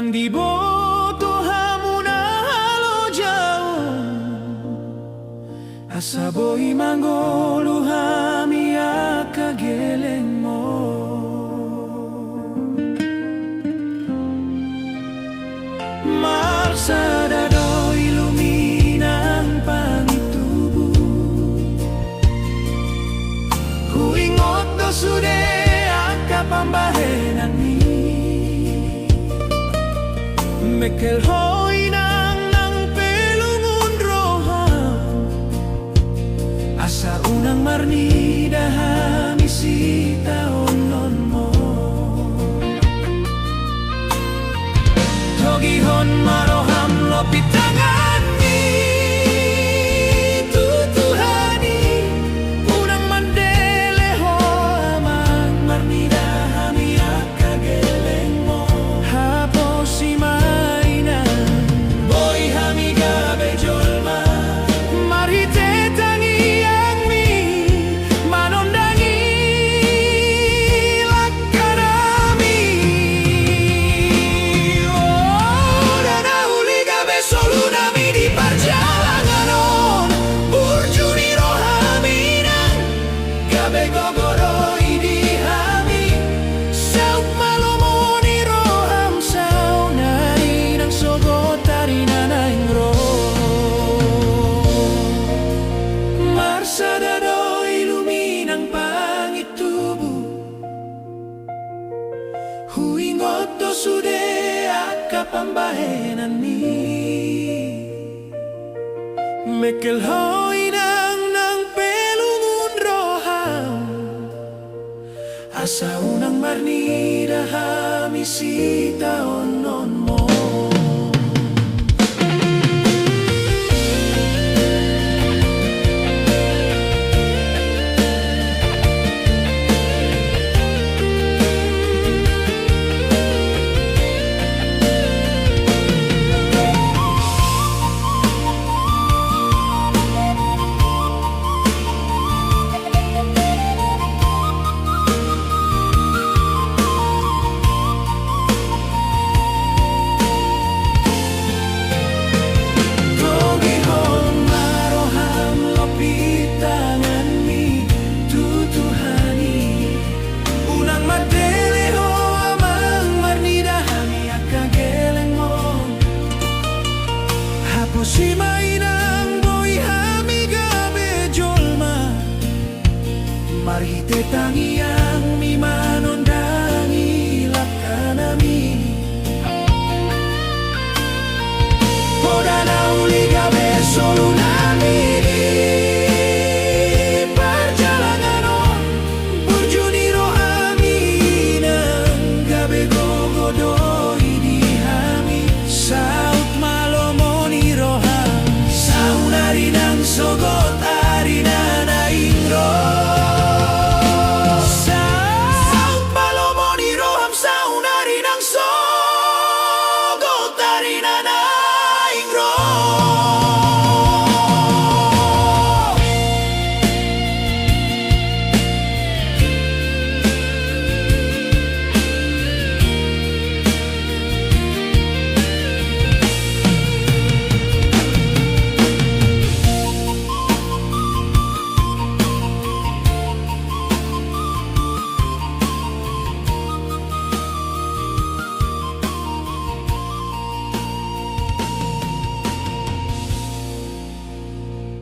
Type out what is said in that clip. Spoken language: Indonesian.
Nang di boto hamuna halo jauh asaboy manggolo hami akageleng mo. Marsada do iluminang pangitubo huingot do sude akapambahenan ni Mekel hoy nang pelungun roham asa unang marnida hamisita onon mo Togihon maroham lopit tangan ni tutuhani unang mandele ho amang marnida hami akageleng mo hapo si huingot do sude akapambahenan ni Mekel hoy nang pelungun roham asa unang marnida hamisita onon mo si mainang boy hami gabe jolma marite tangian